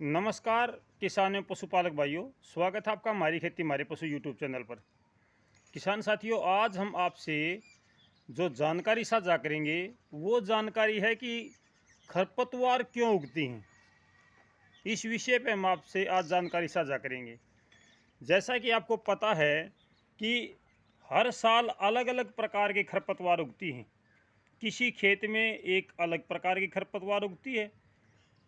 नमस्कार किसान एवं पशुपालक भाइयों, स्वागत है आपका हमारी खेती हमारे पशु यूट्यूब चैनल पर। किसान साथियों, आज हम आपसे जो जानकारी साझा करेंगे वो जानकारी है कि खरपतवार क्यों उगती हैं। इस विषय पे हम आपसे आज जानकारी साझा करेंगे। जैसा कि आपको पता है कि हर साल अलग अलग प्रकार के खरपतवार उगती हैं। किसी खेत में एक अलग प्रकार की खरपतवार उगती है,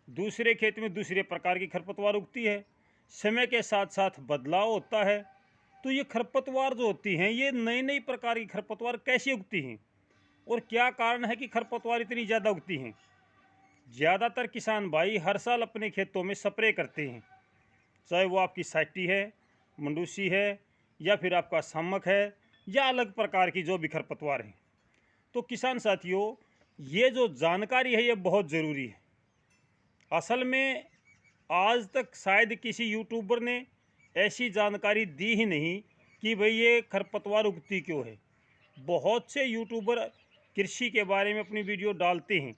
दूसरे खेत में दूसरे प्रकार की खरपतवार उगती है। समय के साथ साथ बदलाव होता है। तो ये खरपतवार जो होती हैं, ये नई नई प्रकार की खरपतवार कैसे उगती हैं और क्या कारण है कि खरपतवार इतनी ज़्यादा उगती हैं। ज़्यादातर किसान भाई हर साल अपने खेतों में स्प्रे करते हैं, चाहे वो आपकी साइटी है, मंडूसी है, या फिर आपका सामक है, या अलग प्रकार की जो भी खरपतवार है। तो किसान साथियों, ये जो जानकारी है ये बहुत ज़रूरी है। असल में आज तक शायद किसी यूट्यूबर ने ऐसी जानकारी दी ही नहीं कि भाई ये खरपतवार उगती क्यों है। बहुत से यूट्यूबर कृषि के बारे में अपनी वीडियो डालते हैं,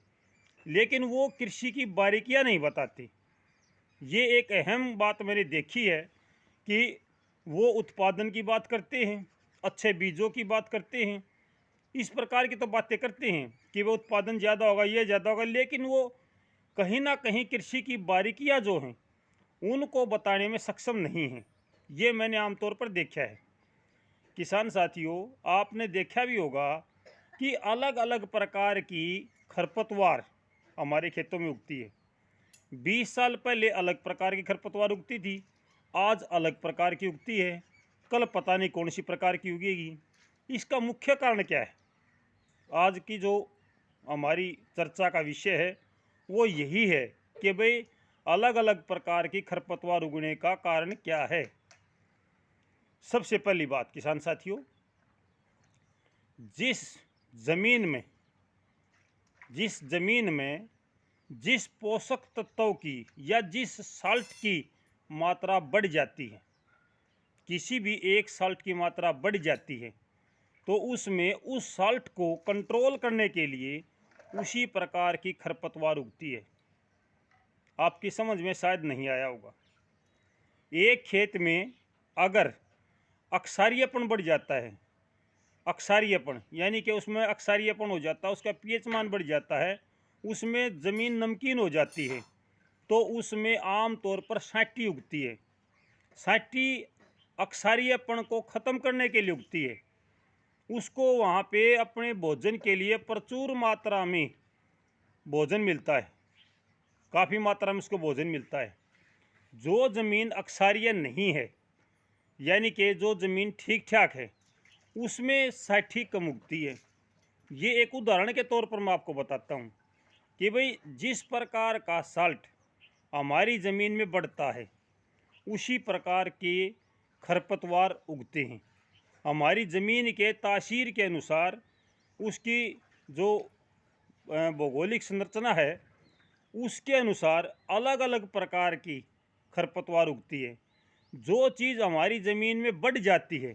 लेकिन वो कृषि की बारीकियां नहीं बताते। ये एक अहम बात मैंने देखी है कि वो उत्पादन की बात करते हैं, अच्छे बीजों की बात करते हैं, इस प्रकार की तो बातें करते हैं कि वो उत्पादन ज़्यादा होगा, ये ज़्यादा होगा, लेकिन वो कहीं ना कहीं कृषि की बारीकियां जो हैं उनको बताने में सक्षम नहीं हैं। ये मैंने आमतौर पर देखा है। किसान साथियों, आपने देखा भी होगा कि अलग अलग प्रकार की खरपतवार हमारे खेतों में उगती है। 20 साल पहले अलग प्रकार की खरपतवार उगती थी, आज अलग प्रकार की उगती है, कल पता नहीं कौन सी प्रकार की उगेगी। इसका मुख्य कारण क्या है? आज की जो हमारी चर्चा का विषय है वो यही है कि भाई अलग अलग प्रकार की खरपतवार उगने का कारण क्या है। सबसे पहली बात किसान साथियों, जिस ज़मीन में जिस पोषक तत्वों की या जिस साल्ट की मात्रा बढ़ जाती है, किसी भी एक साल्ट की मात्रा बढ़ जाती है, तो उसमें उस साल्ट को कंट्रोल करने के लिए उसी प्रकार की खरपतवार उगती है। आपकी समझ में शायद नहीं आया होगा। एक खेत में अगर अक्सारियापन बढ़ जाता है, अक्सारियापन यानी कि उसमें अक्सारियापन हो जाता है, उसका पीएच मान बढ़ जाता है, उसमें ज़मीन नमकीन हो जाती है, तो उसमें आम तौर पर साटी उगती है। साटी अक्सारियापन को ख़त्म करने के लिए उगती है। उसको वहाँ पे अपने भोजन के लिए प्रचुर मात्रा में भोजन मिलता है, काफ़ी मात्रा में उसको भोजन मिलता है। जो ज़मीन अक्सारिया नहीं है, यानी कि जो ज़मीन ठीक ठाक है, उसमें साठी कम उगती है। ये एक उदाहरण के तौर पर मैं आपको बताता हूँ कि भाई जिस प्रकार का साल्ट हमारी ज़मीन में बढ़ता है, उसी प्रकार के खरपतवार उगते हैं। हमारी ज़मीन के तासीर के अनुसार उसकी जो भौगोलिक संरचना है उसके अनुसार अलग अलग प्रकार की खरपतवार उगती है। जो चीज़ हमारी ज़मीन में बढ़ जाती है,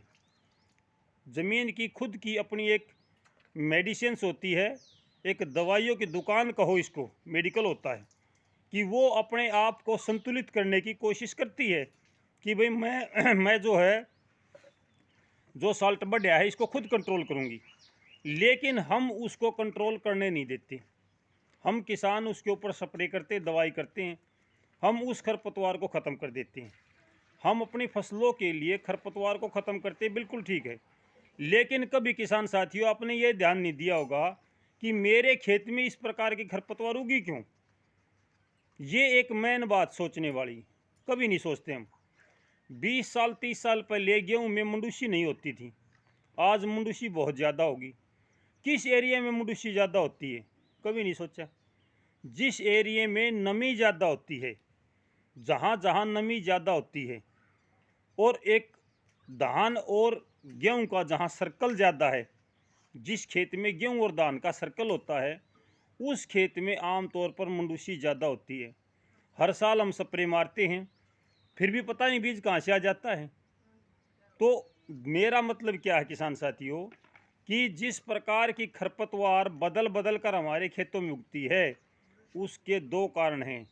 ज़मीन की खुद की अपनी एक मेडिसिन्स होती है, एक दवाइयों की दुकान कहो इसको, मेडिकल होता है, कि वो अपने आप को संतुलित करने की कोशिश करती है कि भाई मैं जो है जो साल्ट बढ़ा है इसको खुद कंट्रोल करूँगी। लेकिन हम उसको कंट्रोल करने नहीं देते। हम किसान उसके ऊपर स्प्रे करते, दवाई करते हैं, हम उस खरपतवार को ख़त्म कर देते हैं। हम अपनी फसलों के लिए खरपतवार को ख़त्म करते, बिल्कुल ठीक है, लेकिन कभी किसान साथियों आपने ये ध्यान नहीं दिया होगा कि मेरे खेत में इस प्रकार की खरपतवार उगी क्यों। ये एक मेन बात सोचने वाली, कभी नहीं सोचते हम। 20 साल 30 साल पहले गेहूँ में मंडूसी नहीं होती थी, आज मंडूसी बहुत ज़्यादा होगी। किस एरिया में मंडूसी ज़्यादा होती है, कभी नहीं सोचा। जिस एरिया में नमी ज़्यादा होती है, जहाँ जहाँ नमी ज़्यादा होती है, और एक धान और गेहूं का जहाँ सर्कल ज़्यादा है, जिस खेत में गेहूं और धान का सर्कल होता है, उस खेत में आम तौर पर मंडूसी ज़्यादा होती है। हर साल हम स्प्रे मारते हैं, फिर भी पता नहीं बीज कहाँ से आ जाता है। तो मेरा मतलब क्या है किसान साथियों, कि जिस प्रकार की खरपतवार बदल बदल कर हमारे खेतों में उगती है, उसके दो कारण हैं।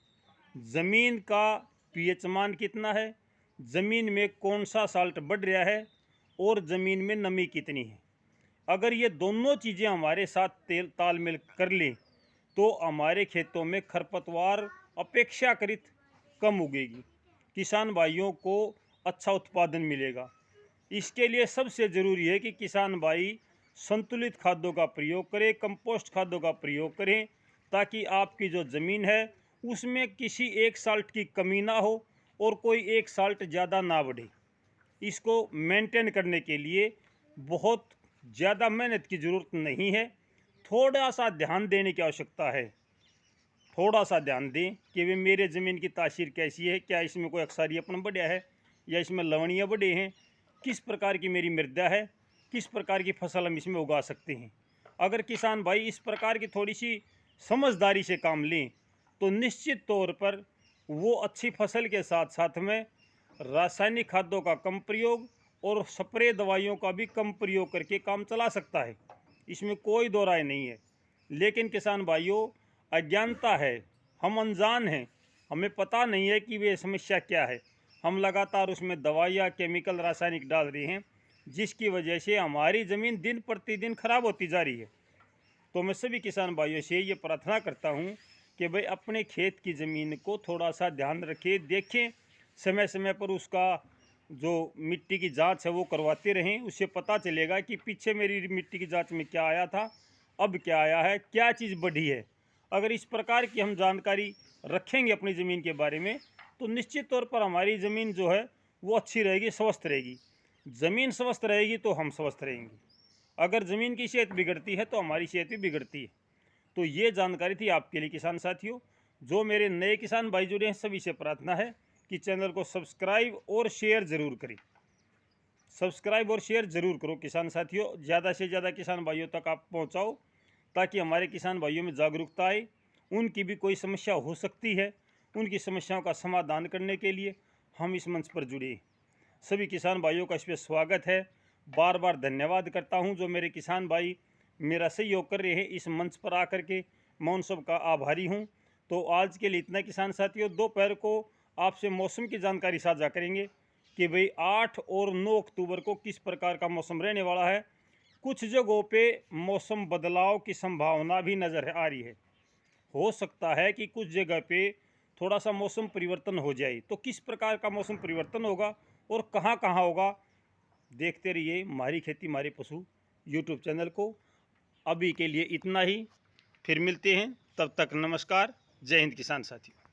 ज़मीन का पीएच मान कितना है, ज़मीन में कौन सा साल्ट बढ़ रहा है और ज़मीन में नमी कितनी है। अगर ये दोनों चीज़ें हमारे साथ तालमेल कर लें तो हमारे खेतों में खरपतवार अपेक्षाकृत कम उगेगी, किसान भाइयों को अच्छा उत्पादन मिलेगा। इसके लिए सबसे ज़रूरी है कि किसान भाई संतुलित खादों का प्रयोग करें, कंपोस्ट खादों का प्रयोग करें, ताकि आपकी जो ज़मीन है उसमें किसी एक साल्ट की कमी ना हो और कोई एक साल्ट ज़्यादा ना बढ़े। इसको मेंटेन करने के लिए बहुत ज़्यादा मेहनत की ज़रूरत नहीं है, थोड़ा सा ध्यान देने की आवश्यकता है। थोड़ा सा ध्यान दें कि वे मेरे ज़मीन की तासीर कैसी है, क्या इसमें कोई अक्सारियापन बढ़िया है या इसमें लवणियाँ बढ़े हैं, किस प्रकार की मेरी मृदा है, किस प्रकार की फसल हम इसमें उगा सकते हैं। अगर किसान भाई इस प्रकार की थोड़ी सी समझदारी से काम लें तो निश्चित तौर पर वो अच्छी फसल के साथ साथ में रासायनिक खादों का कम प्रयोग और स्प्रे दवाइयों का भी कम प्रयोग करके काम चला सकता है, इसमें कोई दो राय नहीं है। लेकिन किसान भाइयों, अज्ञानता है, हम अनजान हैं, हमें पता नहीं है कि वे समस्या क्या है। हम लगातार उसमें दवाइयाँ, केमिकल, रासायनिक डाल रहे हैं, जिसकी वजह से हमारी ज़मीन दिन प्रतिदिन खराब होती जा रही है। तो मैं सभी किसान भाइयों से ये प्रार्थना करता हूँ कि भाई अपने खेत की ज़मीन को थोड़ा सा ध्यान रखें, देखें, समय समय पर उसका जो मिट्टी की जांच है वो करवाते रहें। उससे पता चलेगा कि पीछे मेरी मिट्टी की जांच में क्या आया था, अब क्या आया है, क्या चीज़ बढ़ी है। अगर इस प्रकार की हम जानकारी रखेंगे अपनी ज़मीन के बारे में तो निश्चित तौर पर हमारी ज़मीन जो है वो अच्छी रहेगी, स्वस्थ रहेगी। ज़मीन स्वस्थ रहेगी तो हम स्वस्थ रहेंगे। अगर ज़मीन की सेहत बिगड़ती है तो हमारी सेहत भी बिगड़ती है। तो ये जानकारी थी आपके लिए किसान साथियों। जो मेरे नए किसान भाई जुड़े हैं सभी से प्रार्थना है कि चैनल को सब्सक्राइब और शेयर ज़रूर करें। सब्सक्राइब और शेयर ज़रूर करो किसान साथियों, ज़्यादा से ज़्यादा किसान भाइयों तक आप पहुँचाओ, ताकि हमारे किसान भाइयों में जागरूकता आए। उनकी भी कोई समस्या हो सकती है, उनकी समस्याओं का समाधान करने के लिए हम इस मंच पर जुड़े। सभी किसान भाइयों का इसमें स्वागत है। बार बार धन्यवाद करता हूं जो मेरे किसान भाई मेरा सहयोग कर रहे हैं इस मंच पर आकर के, मैं उन सब का आभारी हूं। तो आज के लिए इतना किसान साथियों, दोपहर को आपसे मौसम की जानकारी साझा करेंगे कि भाई 8 और 9 अक्टूबर को किस प्रकार का मौसम रहने वाला है। कुछ जगहों पे मौसम बदलाव की संभावना भी नज़र आ रही है। हो सकता है कि कुछ जगह पे थोड़ा सा मौसम परिवर्तन हो जाए। तो किस प्रकार का मौसम परिवर्तन होगा और कहाँ कहाँ होगा, देखते रहिए हमारी खेती हमारे पशु यूट्यूब चैनल को। अभी के लिए इतना ही, फिर मिलते हैं, तब तक नमस्कार। जय हिंद किसान साथियों।